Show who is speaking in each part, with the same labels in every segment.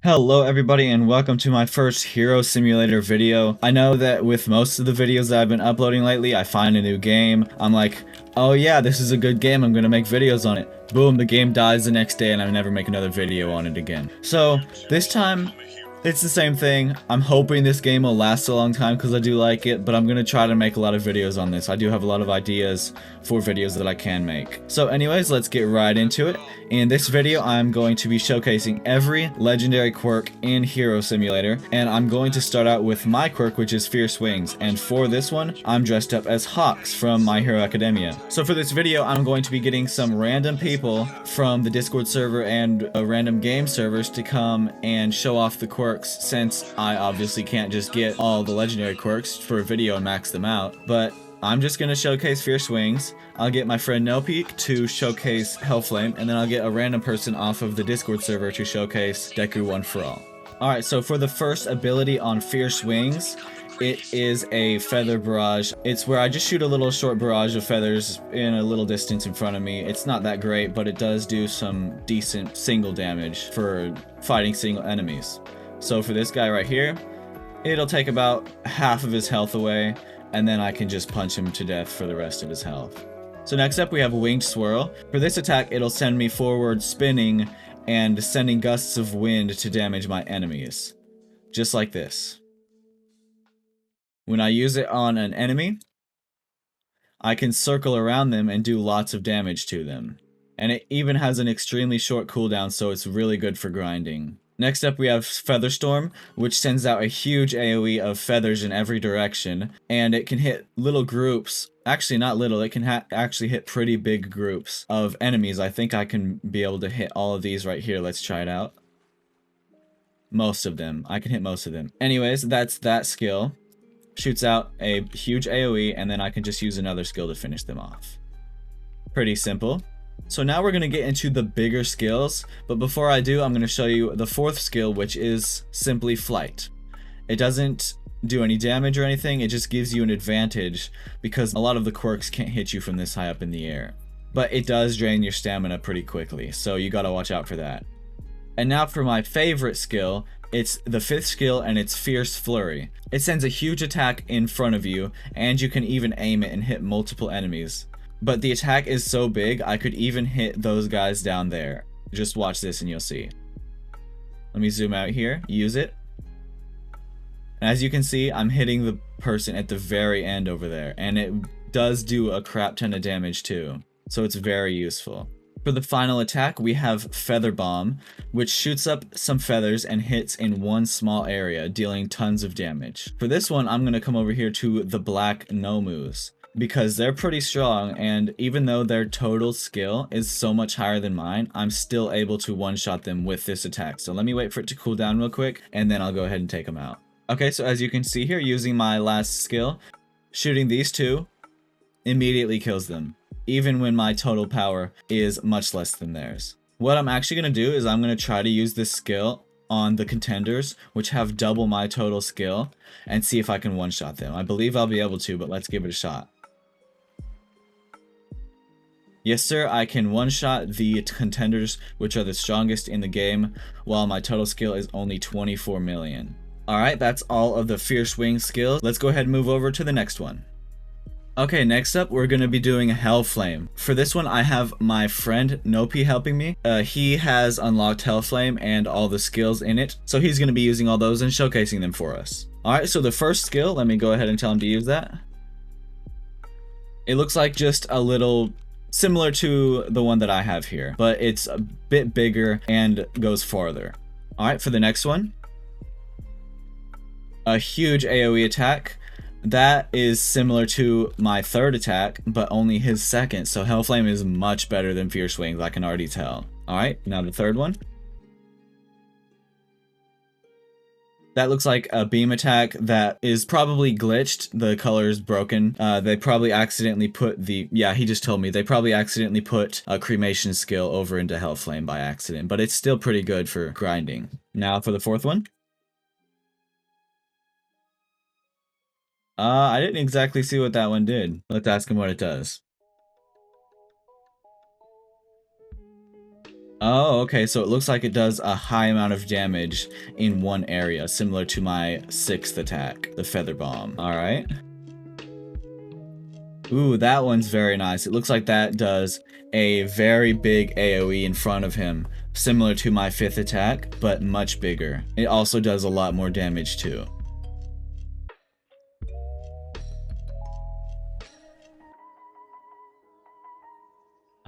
Speaker 1: Hello everybody and welcome to my first Hero Simulator video. I know that with most of the videos that I've been uploading lately, I find a new game. I'm like, oh yeah, this is a good game, I'm gonna make videos on it. Boom, the game dies the next day and I never make another video on it again. So, this time, it's the same thing. I'm hoping this game will last a long time because I do like it, but I'm gonna try to make a lot of videos on this. I do have a lot of ideas for videos that I can make. So anyways, let's get right into it. In this video, I'm going to be showcasing every legendary quirk in Hero Simulator, and I'm going to start out with my quirk, which is Fierce Wings, and for this one, I'm dressed up as Hawks from My Hero Academia. So for this video, I'm going to be getting some random people from the Discord server and random game servers to come and show off the quirks, since I obviously can't just get all the legendary quirks for a video and max them out, but I'm just going to showcase Fierce Wings. I'll get my friend Nopeak to showcase Hellflame, and then I'll get a random person off of the Discord server to showcase Deku One for All. Alright, so for the first ability on Fierce Wings, it is a feather barrage. It's where I just shoot a little short barrage of feathers in a little distance in front of me. It's not that great, but it does do some decent single damage for fighting single enemies. So for this guy right here, it'll take about half of his health away, and then I can just punch him to death for the rest of his health. So next up we have Winged Swirl. For this attack, it'll send me forward spinning and sending gusts of wind to damage my enemies. Just like this. When I use it on an enemy, I can circle around them and do lots of damage to them. And it even has an extremely short cooldown, so it's really good for grinding. Next up we have Featherstorm, which sends out a huge AoE of feathers in every direction, and it can hit little groups, actually not little, it can actually hit pretty big groups of enemies. I think I can be able to hit all of these right here. Let's try it out. Most of them. I can hit most of them. Anyways, that's that skill. Shoots out a huge AoE, and then I can just use another skill to finish them off. Pretty simple. So now we're going to get into the bigger skills, but before I do, I'm going to show you the fourth skill, which is simply Flight. It doesn't do any damage or anything, it just gives you an advantage because a lot of the quirks can't hit you from this high up in the air. But it does drain your stamina pretty quickly, so you gotta watch out for that. And now for my favorite skill, it's the fifth skill, and it's Fierce Flurry. It sends a huge attack in front of you, and you can even aim it and hit multiple enemies. But the attack is so big, I could even hit those guys down there. Just watch this and you'll see. Let me zoom out here, use it. And as you can see, I'm hitting the person at the very end over there, and it does do a crap ton of damage too. So it's very useful. For the final attack, we have Feather Bomb, which shoots up some feathers and hits in one small area, dealing tons of damage. For this one, I'm going to come over here to the Black Nomus, because they're pretty strong, and even though their total skill is so much higher than mine, I'm still able to one-shot them with this attack. So let me wait for it to cool down real quick, and then I'll go ahead and take them out. Okay, so as you can see here, using my last skill, shooting these two immediately kills them, even when my total power is much less than theirs. What I'm actually going to do is I'm going to try to use this skill on the contenders, which have double my total skill, and see if I can one-shot them. I believe I'll be able to, but let's give it a shot. Yes sir, I can one-shot the contenders, which are the strongest in the game, while my total skill is only 24 million. Alright, that's all of the Fierce Wing skills. Let's go ahead and move over to the next one. Okay, next up, we're going to be doing Hellflame. For this one, I have my friend Nopi helping me. He has unlocked Hellflame and all the skills in it, so he's going to be using all those and showcasing them for us. Alright, so the first skill, let me go ahead and tell him to use that. It looks like just a little similar to the one that I have here, but it's a bit bigger and goes farther. Alright, for the next one, a huge AoE attack. That is similar to my third attack, but only his second, so Hellflame is much better than Fierce Wings, I can already tell. Alright, now the third one. That looks like a beam attack that is probably glitched. The color is broken. They probably accidentally put the... Yeah, he just told me. They probably accidentally put a cremation skill over into Hellflame by accident, but it's still pretty good for grinding. Now for the fourth one. I didn't exactly see what that one did. Let's ask him what it does. Oh, okay, so it looks like it does a high amount of damage in one area, similar to my 6th attack, the Feather Bomb. Alright. Ooh, that one's very nice. It looks like that does a very big AoE in front of him, similar to my 5th attack, but much bigger. It also does a lot more damage too.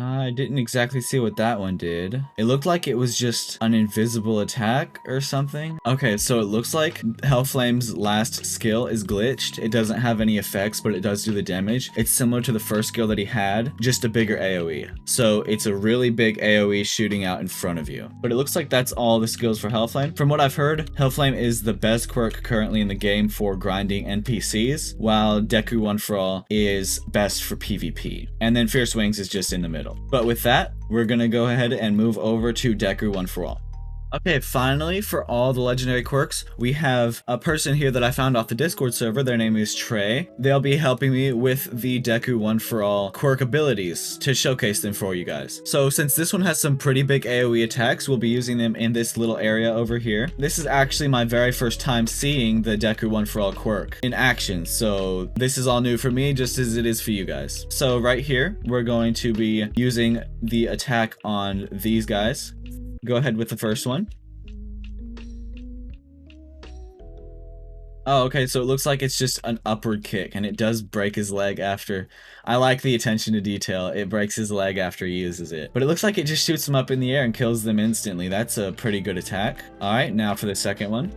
Speaker 1: I didn't exactly see what that one did. It looked like it was just an invisible attack or something. Okay, so it looks like Hellflame's last skill is glitched. It doesn't have any effects, but it does do the damage. It's similar to the first skill that he had, just a bigger AoE. So it's a really big AoE shooting out in front of you. But it looks like that's all the skills for Hellflame. From what I've heard, Hellflame is the best quirk currently in the game for grinding NPCs, while Deku One for All is best for PvP. And then Fierce Wings is just in the middle. But with that, we're gonna go ahead and move over to Deku One for All. Okay, finally, for all the legendary quirks, we have a person here that I found off the Discord server. Their name is Trey. They'll be helping me with the Deku One for All quirk abilities to showcase them for you guys. So since this one has some pretty big AoE attacks, we'll be using them in this little area over here. This is actually my very first time seeing the Deku One for All quirk in action, so this is all new for me just as it is for you guys. So right here, we're going to be using the attack on these guys. Go ahead with the first one. Oh, okay, so it looks like it's just an upward kick, and it does break his leg after. I like the attention to detail. It breaks his leg after he uses it. But it looks like it just shoots them up in the air and kills them instantly. That's a pretty good attack. Alright, now for the second one.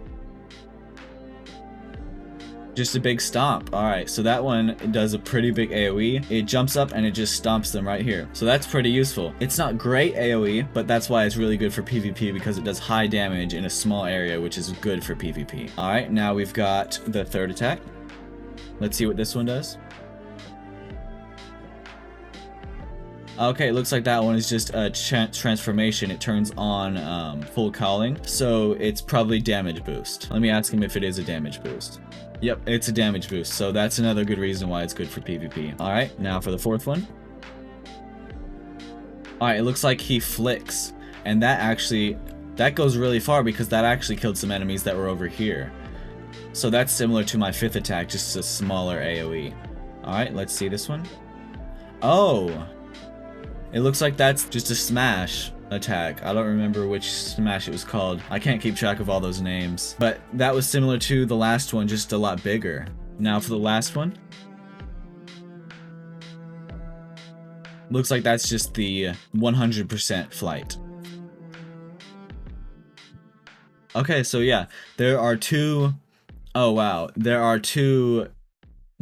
Speaker 1: Just a big stomp. Alright, so that one does a pretty big AoE. It jumps up and it just stomps them right here. So that's pretty useful. It's not great AoE, but that's why it's really good for PvP, because it does high damage in a small area, which is good for PvP. Alright, now we've got the third attack. Let's see what this one does. Okay, it looks like that one is just a transformation. It turns on full calling, so it's probably damage boost. Let me ask him if it is a damage boost. Yep, it's a damage boost, so that's another good reason why it's good for PvP. Alright, now for the fourth one. Alright, it looks like he flicks, and that goes really far because that actually killed some enemies that were over here. So that's similar to my 5th attack, just a smaller AoE. Alright, let's see this one. Oh! It looks like that's just a smash attack. I don't remember which smash it was called. I can't keep track of all those names. But that was similar to the last one, just a lot bigger. Now for the last one. Looks like that's just the 100% flight. Okay, so yeah, there are two... Oh wow, there are two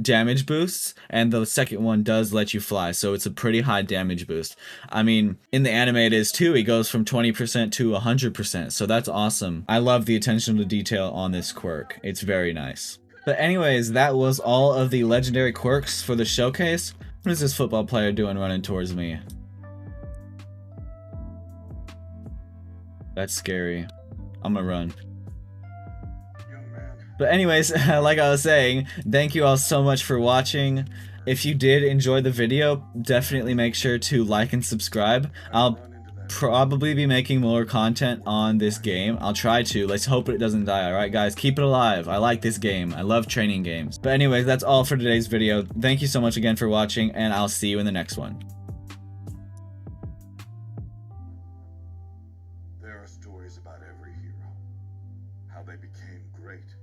Speaker 1: damage boosts, and the second one does let you fly, so it's a pretty high damage boost. I mean, in the anime it is too. It goes from 20% to 100%, so that's awesome. I love the attention to detail on this quirk. It's very nice. But anyways, that was all of the legendary quirks for the showcase. What is this football player doing running towards me? That's scary. I'm gonna run. But anyways, like I was saying, thank you all so much for watching. If you did enjoy the video, definitely make sure to like and subscribe. I'll probably be making more content on this game. I'll try to. Let's hope it doesn't die. Alright guys, keep it alive. I like this game. I love training games. But anyways, that's all for today's video. Thank you so much again for watching, and I'll see you in the next one.
Speaker 2: There are stories about every hero, how they became great,